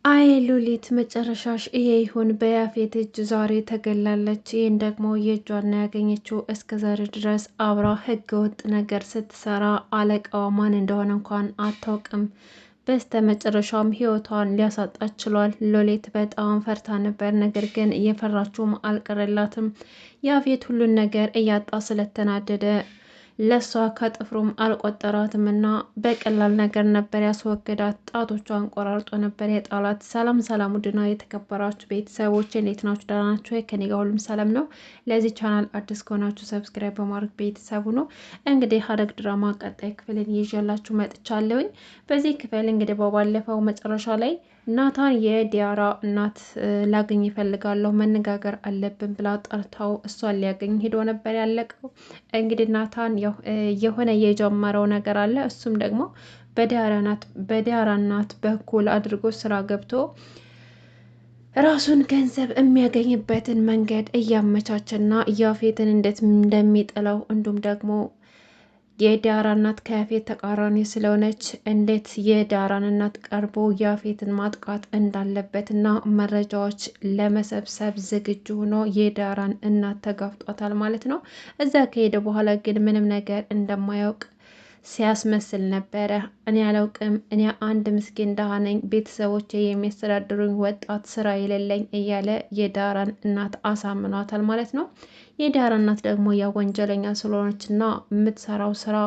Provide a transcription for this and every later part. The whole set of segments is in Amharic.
አይ ሉሊት መጨረሻሽ ይሄ ይሁን። በያፌት እጅ ዛሬ ተገላለች። ይህን ደግሞ የእጇና ያገኘችው እስከ ዛሬ ድረስ አብራ ህገ ወጥ ነገር ስትሰራ አለቃዋ ማን እንደሆነ እንኳን አታውቅም። በስተ መጨረሻም ህይወቷን ሊያሳጣት ችሏል። ሉሊት በጣም ፈርታ ነበር። ነገር ግን እየፈራችውም አልቀረላትም። ያፌት ሁሉን ነገር እያጣ ስለተናደደ ለሷ ከጥፍሩም አልቆጠራትም እና በቀላል ነገር ነበር ያስወገዳት። ጣቶቿን ቆራርጦ ነበር የጣላት። ሰላም ሰላም፣ ውድና የተከበራችሁ ቤተሰቦች እንዴት ናችሁ? ደህና ናችሁ? ከኔ ጋር ሁሉም ሰላም ነው። ለዚህ ቻናል አዲስ ከሆናችሁ ሰብስክራይብ በማድረግ ቤተሰቡ ነው። እንግዲህ ሐረግ ድራማ ቀጣይ ክፍልን ይዤላችሁ መጥቻለሁኝ። በዚህ ክፍል እንግዲህ ባለፈው መጨረሻ ላይ ናታን የዲያራ እናት ላገኝ ይፈልጋለሁ መነጋገር አለብን ብላ ጠርታው እሷን ሊያገኝ ሄዶ ነበር ያለቀው። እንግዲህ ናታን የሆነ የጀመረው ነገር አለ። እሱም ደግሞ በዲያራ እናት በኩል አድርጎ ስራ ገብቶ ራሱን ገንዘብ የሚያገኝበትን መንገድ እያመቻቸና ያፌትን እንዴት እንደሚጥለው እንዲሁም ደግሞ የዳራ እናት ከያፌት ተቃራኒ ስለሆነች እንዴት የዳራን እናት ቀርቦ ያፌትን ማጥቃት እንዳለበትና መረጃዎች ለመሰብሰብ ዝግጁ ሆኖ የዳራን እናት ተጋፍጧታል ማለት ነው። እዛ ከሄደ በኋላ ግን ምንም ነገር እንደማያውቅ ሲያስመስል ነበረ። እኔ አላውቅም፣ እኔ አንድ ምስኪን ደሃ ነኝ፣ ቤተሰቦቼ የሚያስተዳድሩኝ ወጣት ስራ የሌለኝ እያለ የዳራን እናት አሳምኗታል ማለት ነው። የዳራ እናት ደግሞ ያ ወንጀለኛ ስለሆነችና የምትሰራው ስራ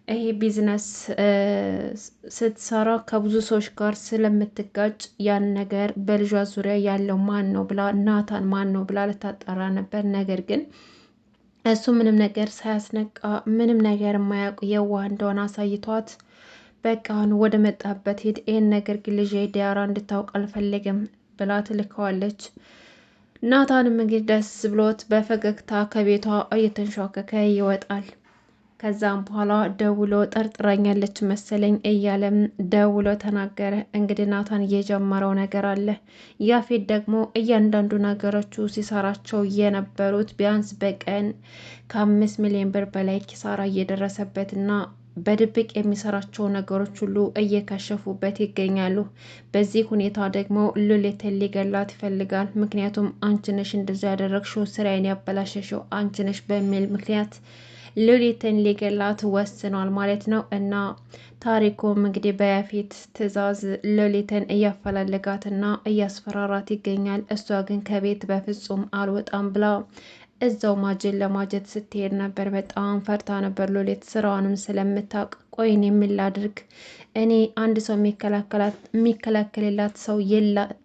ይሄ ቢዝነስ ስትሰራ ከብዙ ሰዎች ጋር ስለምትጋጭ ያን ነገር በልጇ ዙሪያ ያለው ማን ነው ብላ ናታን ማን ነው ብላ ልታጣራ ነበር። ነገር ግን እሱ ምንም ነገር ሳያስነቃ ምንም ነገር የማያውቅ የዋህ እንደሆነ አሳይቷት በቃ አሁን ወደ መጣበት ሄድ፣ ይህን ነገር ግን ልጄ ዲያራ እንድታውቅ አልፈልግም ብላ ትልከዋለች። ናታንም እንግዲህ ደስ ብሎት በፈገግታ ከቤቷ እየተንሸዋከከ ይወጣል። ከዛም በኋላ ደውሎ ጠርጥራኛለች መሰለኝ እያለም ደውሎ ተናገረ። እንግዲህ ናታን እየጀመረው ነገር አለ። ያፌት ደግሞ እያንዳንዱ ነገሮቹ ሲሰራቸው የነበሩት ቢያንስ በቀን ከ5 ሚሊዮን ብር በላይ ኪሳራ እየደረሰበትና በድብቅ የሚሰራቸው ነገሮች ሁሉ እየከሸፉበት ይገኛሉ። በዚህ ሁኔታ ደግሞ ሉሊትን ሊገላት ይፈልጋል። ምክንያቱም አንቺ ነሽ እንደዚህ ያደረግሽው፣ ስራዬን ያበላሸሽው አንቺ ነሽ በሚል ምክንያት ሉሊትን ሊገላት ወስኗል ማለት ነው። እና ታሪኩም እንግዲህ በያፌት ትዕዛዝ ሉሊትን እያፈላለጋትና እያስፈራራት ይገኛል። እሷ ግን ከቤት በፍጹም አልወጣም ብላ እዛው ማጀት ለማጀት ስትሄድ ነበር። በጣም ፈርታ ነበር ሉሊት ስራዋንም ስለምታውቅ። ቆይን የምላድርግ እኔ አንድ ሰው የሚከላከልላት ሰው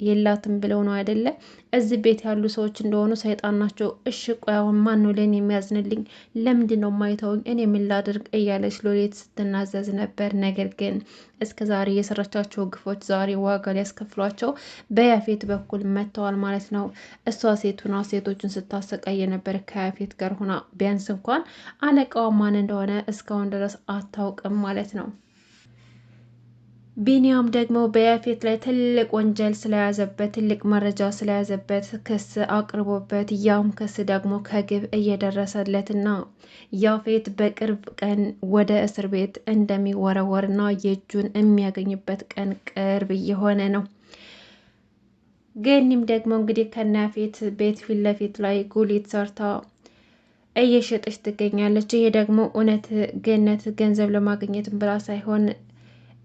የላትም ብለው ነው አይደለ? እዚህ ቤት ያሉ ሰዎች እንደሆኑ ሰይጣን ናቸው። እሺ ቆይ አሁን ማን ነው ለእኔ የሚያዝንልኝ? ለምንድን ነው የማይተውኝ? እኔ የምላድርግ እያለች ሎሌት ስትናዘዝ ነበር። ነገር ግን እስከ ዛሬ የሰራቻቸው ግፎች ዛሬ ዋጋ ሊያስከፍሏቸው በያፌት በኩል መጥተዋል ማለት ነው። እሷ ሴቱና ሴቶችን ስታሰቃይ ነበር ከያፌት ጋር ሆና። ቢያንስ እንኳን አለቃዋ ማን እንደሆነ እስካሁን ድረስ አታውቅም ማለት ነው። ቢኒያም ደግሞ በያፌት ላይ ትልቅ ወንጀል ስለያዘበት ትልቅ መረጃ ስለያዘበት ክስ አቅርቦበት ያም ክስ ደግሞ ከግብ እየደረሰለትና ያፌት በቅርብ ቀን ወደ እስር ቤት እንደሚወረወርና የእጁን የሚያገኝበት ቀን ቅርብ እየሆነ ነው። ገኒም ደግሞ እንግዲህ ከናፌት ቤት ፊት ለፊት ላይ ጉሊት ሰርታ እየሸጠች ትገኛለች። ይሄ ደግሞ እውነት ገነት ገንዘብ ለማግኘት ብላ ሳይሆን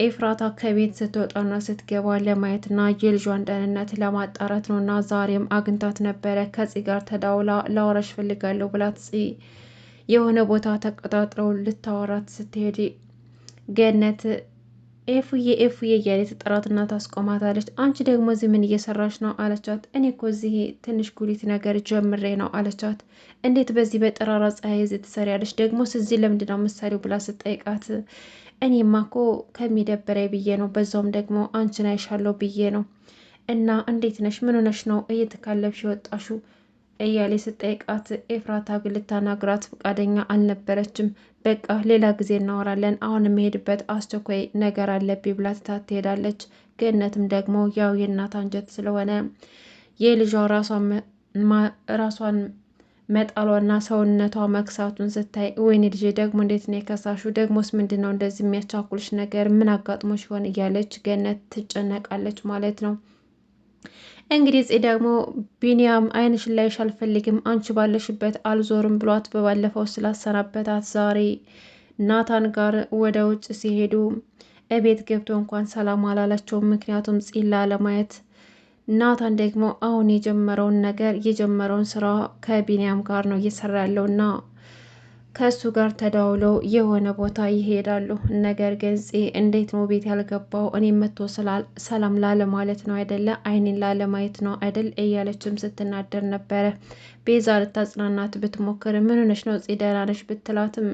ኤፍራታ ከቤት ስትወጣና ስትገባ ለማየትና የልጇን ደህንነት ለማጣራት ነው። እና ዛሬም አግኝታት ነበረ። ከጽ ጋር ተዳውላ ላወራሽ ፈልጋለሁ ብላት የሆነ ቦታ ተቀጣጥረው ልታወራት ስትሄድ ገነት ኤፉዬ እያለ ተጠራትና ታስቆማታለች። አንቺ ደግሞ እዚህ ምን እየሰራች ነው አለቻት። እኔ እኮ እዚህ ትንሽ ጉሊት ነገር ጀምሬ ነው አለቻት። እንዴት በዚህ በጠራራ ፀሐይ እዚህ ትሰሪያለች? ደግሞ እዚህ ለምንድን ነው ምሳሌው ብላ ስጠይቃት እኔማ እኮ ከሚደብረኝ ብዬ ነው፣ በዛውም ደግሞ አንቺን አይሻለሁ ብዬ ነው። እና እንዴት ነሽ? ምን ሆነሽ ነው እየተካለብሽ የወጣሹ? እያሌ ስጠይቃት ኤፍራታ ግን ልታናግራት ፈቃደኛ አልነበረችም። በቃ ሌላ ጊዜ እናወራለን፣ አሁን የምሄድበት አስቸኳይ ነገር አለብኝ ብላ ትታት ትሄዳለች። ገነትም ደግሞ ያው የእናት አንጀት ስለሆነ የልጇ ራሷን መጣሏና ሰውነቷ መክሳቱን ስታይ ወይኔ ልጄ ደግሞ እንዴት ነው የከሳሹ? ደግሞስ ምንድን ነው እንደዚህ የሚያቻኩልሽ ነገር? ምን አጋጥሞሽ ይሆን እያለች ገነት ትጨነቃለች ማለት ነው። እንግዲህ ጽ ደግሞ ቢኒያም ዓይንሽን ላይሽ አልፈልግም፣ አንቺ ባለሽበት አልዞርም ብሏት በባለፈው ስላሰናበታት ዛሬ ናታን ጋር ወደ ውጭ ሲሄዱ እቤት ገብቶ እንኳን ሰላም አላላቸውም። ምክንያቱም ጽላ ለማየት ናታን ደግሞ አሁን የጀመረውን ስራ ከቢኒያም ጋር ነው እየሰራ ያለውና ከእሱ ጋር ተዳውለው የሆነ ቦታ ይሄዳሉ። ነገር ግን እንዴት ነው ቤት ያልገባው? እኔ መጥቶ ሰላም ላለ ማለት ነው አይደለ? አይኔን ላለ ማየት ነው አይደል? እያለችም ስትናደር ነበረ። ቤዛ ልታጽናናት ብትሞክር ምን ሆነሽ ነው ደህና ነሽ ብትላትም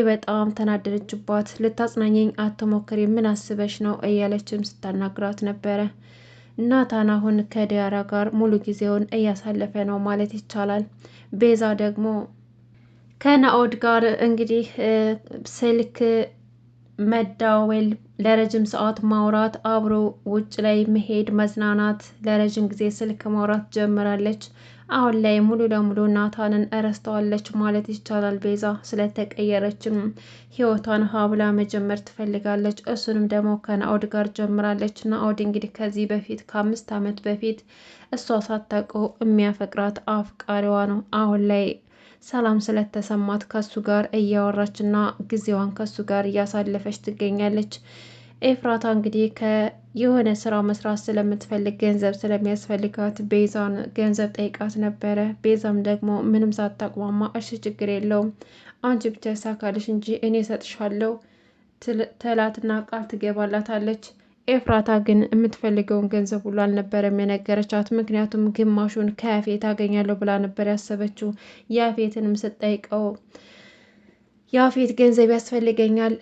በጣም ተናደደችባት። ልታጽናኘኝ አትሞክሪ፣ ምን አስበሽ ነው እያለችም ስታናግራት ነበረ። ናታን አሁን ከዲያራ ጋር ሙሉ ጊዜውን እያሳለፈ ነው ማለት ይቻላል። ቤዛ ደግሞ ከናኦድ ጋር እንግዲህ ስልክ መደዋወል፣ ለረጅም ሰዓት ማውራት፣ አብሮ ውጭ ላይ መሄድ፣ መዝናናት፣ ለረጅም ጊዜ ስልክ ማውራት ጀምራለች። አሁን ላይ ሙሉ ለሙሉ ናታንን እረስተዋለች ማለት ይቻላል። ቤዛ ስለተቀየረችም ህይወቷን ሀብላ መጀመር ትፈልጋለች። እሱንም ደግሞ ከናኦድ ጋር ጀምራለች። ናኦድ እንግዲህ ከዚህ በፊት ከ5 ዓመት በፊት እሷ ሳታውቀው የሚያፈቅራት አፍቃሪዋ ነው። አሁን ላይ ሰላም ስለተሰማት ከሱ ጋር እያወራችና ጊዜዋን ከሱ ጋር እያሳለፈች ትገኛለች። ኤፍራታ እንግዲህ የሆነ ስራ መስራት ስለምትፈልግ ገንዘብ ስለሚያስፈልጋት ቤዛን ገንዘብ ጠይቃት ነበረ። ቤዛም ደግሞ ምንም ሳታቅማማ እሺ ችግር የለውም አንቺ ብቻ ሳካልሽ እንጂ እኔ እሰጥሻለሁ ትላትና ቃል ትገባላታለች። ኤፍራታ ግን የምትፈልገውን ገንዘብ ሁሉ አልነበረም የነገረቻት። ምክንያቱም ግማሹን ከያፌት አገኛለሁ ብላ ነበር ያሰበችው። ያፌትንም ስትጠይቀው ያፌት ገንዘብ ያስፈልገኛል፣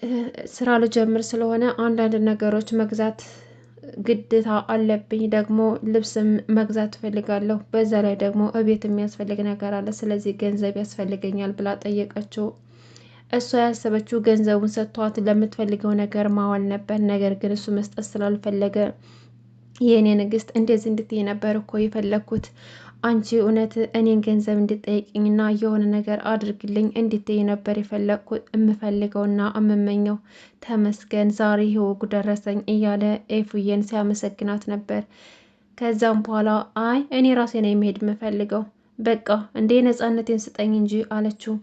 ስራ ልጀምር ስለሆነ አንዳንድ ነገሮች መግዛት ግዴታ አለብኝ፣ ደግሞ ልብስም መግዛት እፈልጋለሁ፣ በዛ ላይ ደግሞ እቤት የሚያስፈልግ ነገር አለ፣ ስለዚህ ገንዘብ ያስፈልገኛል ብላ ጠየቀችው። እሷ ያሰበችው ገንዘቡን ሰጥቷት ለምትፈልገው ነገር ማዋል ነበር። ነገር ግን እሱ መስጠት ስላልፈለገ የእኔ ንግስት እንደዚህ እንድትይ ነበር እኮ የፈለግኩት፣ አንቺ እውነት እኔን ገንዘብ እንድጠይቅኝና የሆነ ነገር አድርግልኝ እንድትይ ነበር የምፈልገውና የምመኘው። ተመስገን ዛሬ ህይወቱ ደረሰኝ እያለ ኤፉዬን ሲያመሰግናት ነበር። ከዛም በኋላ አይ እኔ ራሴ ነው የሚሄድ የምፈልገው፣ በቃ እንዴ ነፃነቴን ስጠኝ እንጂ አለችው።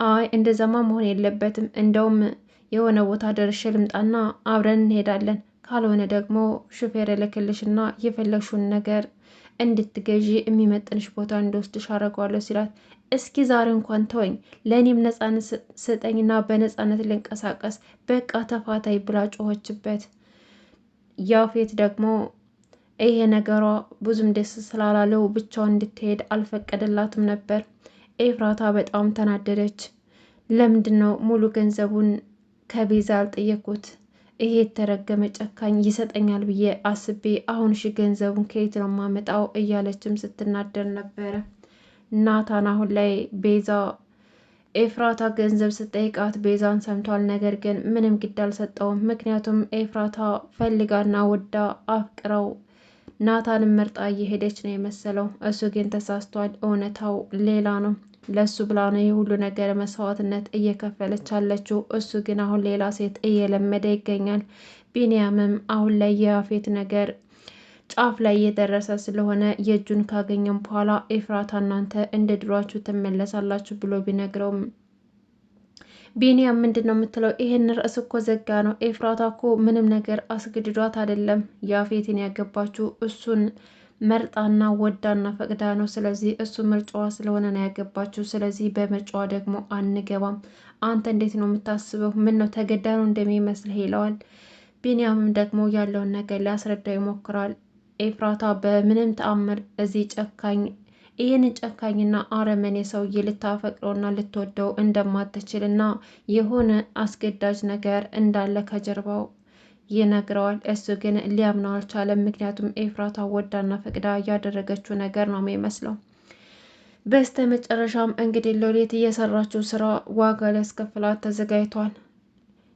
አይ እንደዛማ መሆን የለበትም፣ እንደውም የሆነ ቦታ ደርሼ ልምጣና አብረን እንሄዳለን፣ ካልሆነ ደግሞ ሹፌር እልክልሽና የፈለግሽውን ነገር እንድትገዢ የሚመጥንሽ ቦታ እንድወስድሽ አደርገዋለሁ ሲላት፣ እስኪ ዛሬ እንኳን ተወኝ፣ ለእኔም ነፃነት ስጠኝና በነፃነት ልንቀሳቀስ፣ በቃ ተፋታይ ብላ ጮኸችበት። ያፌት ደግሞ ይሄ ነገሯ ብዙም ደስ ስላላለው ብቻውን እንድትሄድ አልፈቀደላትም ነበር። ኤፍራታ በጣም ተናደደች። ለምንድን ነው ሙሉ ገንዘቡን ከቤዛ አልጠየኩት? ይሄ የተረገመ ጨካኝ ይሰጠኛል ብዬ አስቤ አሁን ገንዘቡን ከየት ነው የማመጣው? እያለችም ስትናደር ነበረ። ናታን አሁን ላይ ቤዛ ኤፍራታ ገንዘብ ስጠይቃት ቤዛን ሰምቷል። ነገር ግን ምንም ግድ አልሰጠውም። ምክንያቱም ኤፍራታ ፈልጋና ወዳ አፍቅረው ናታንን መርጣ እየሄደች ነው የመሰለው። እሱ ግን ተሳስቷል። እውነታው ሌላ ነው። ለሱ ብላ ነው የሁሉ ነገር መስዋዕትነት እየከፈለች አለችው። እሱ ግን አሁን ሌላ ሴት እየለመደ ይገኛል። ቢንያምም አሁን ላይ የያፌት ነገር ጫፍ ላይ እየደረሰ ስለሆነ የእጁን ካገኘም በኋላ ኤፍራታ እናንተ እንደ ድሯችሁ ትመለሳላችሁ ብሎ ቢነግረውም ቢንያም ምንድን ነው የምትለው? ይሄን ርዕስ እኮ ዘጋ ነው። ኤፍራታ እኮ ምንም ነገር አስገድዷት አይደለም ያፌትን ያገባችው፣ እሱን መርጣና ወዳና ፈቅዳ ነው። ስለዚህ እሱ ምርጫዋ ስለሆነ ነው ያገባችው። ስለዚህ በምርጫዋ ደግሞ አንገባም። አንተ እንዴት ነው የምታስበው? ምን ነው ተገዳ ነው እንደሚመስልህ ይለዋል። ቢንያምም ደግሞ ያለውን ነገር ሊያስረዳው ይሞክራል። ኤፍራታ በምንም ተአምር እዚህ ይህን ጨካኝና አረመኔ ሰውዬ ልታፈቅረውና ልትወደው እንደማትችልና የሆነ አስገዳጅ ነገር እንዳለ ከጀርባው ይነግረዋል። እሱ ግን ሊያምነው አልቻለም። ምክንያቱም ኤፍራታ ወዳና ፈቅዳ ያደረገችው ነገር ነው የሚመስለው። በስተ መጨረሻም እንግዲህ ሎሌት እየሰራችው ስራ ዋጋ ሊያስከፍላት ተዘጋጅቷል።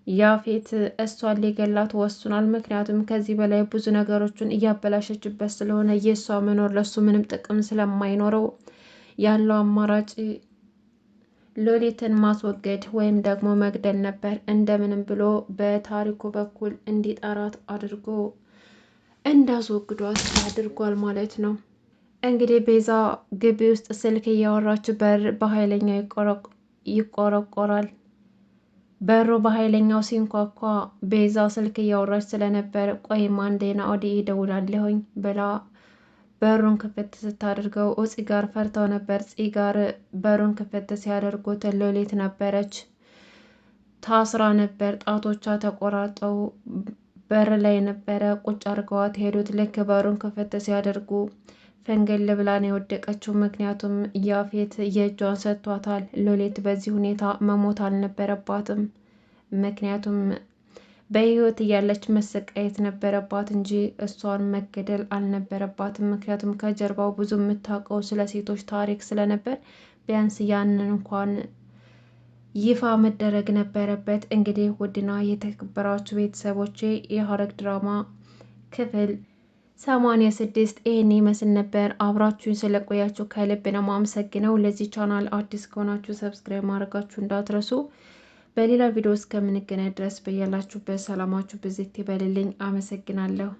ያፌት እሷን ሊገላት ወስኗል። ምክንያቱም ከዚህ በላይ ብዙ ነገሮችን እያበላሸችበት ስለሆነ የእሷ መኖር ለሱ ምንም ጥቅም ስለማይኖረው ያለው አማራጭ ሉሊትን ማስወገድ ወይም ደግሞ መግደል ነበር። እንደምንም ብሎ በታሪኩ በኩል እንዲጠራት አድርጎ እንዳስወግዷት አድርጓል ማለት ነው። እንግዲህ ቤዛ ግቢ ውስጥ ስልክ እያወራች በር በኃይለኛው ይቆረቆራል። በሩ በኃይለኛው ሲንኳኳ ቤዛ ስልክ እያወራች ስለነበር ቆይማ አንዴና ኦዲ ይደውላለሁኝ ብላ በሩን ክፍት ስታደርገው እፂ ጋር ፈርተው ነበር። እፂ ጋር በሩን ክፍት ሲያደርጉት ሉሊት ነበረች። ታስራ ነበር። ጣቶቿ ተቆራርጠው በር ላይ ነበረ ቁጭ አድርገዋት ሄዱት። ልክ በሩን ክፍት ሲያደርጉ ፈንገል ብላ ነው የወደቀችው። ምክንያቱም ያፌት የእጇን ሰጥቷታል። ሉሊት በዚህ ሁኔታ መሞት አልነበረባትም። ምክንያቱም በህይወት እያለች መሰቃየት ነበረባት እንጂ እሷን መገደል አልነበረባትም። ምክንያቱም ከጀርባው ብዙ የምታውቀው ስለ ሴቶች ታሪክ ስለነበር ቢያንስ ያንን እንኳን ይፋ መደረግ ነበረበት። እንግዲህ ውድና የተከበራችሁ ቤተሰቦቼ የሐረግ ድራማ ክፍል 86 ይህን ይመስል ነበር። አብራችሁን ስለቆያችሁ ከልብ ነው ማመሰግነው። ለዚህ ቻናል አዲስ ከሆናችሁ ሰብስክራይብ ማድረጋችሁ እንዳትረሱ። በሌላ ቪዲዮ እስከምንገናኝ ድረስ በያላችሁበት ሰላማችሁ ብዝት ይበልልኝ። አመሰግናለሁ።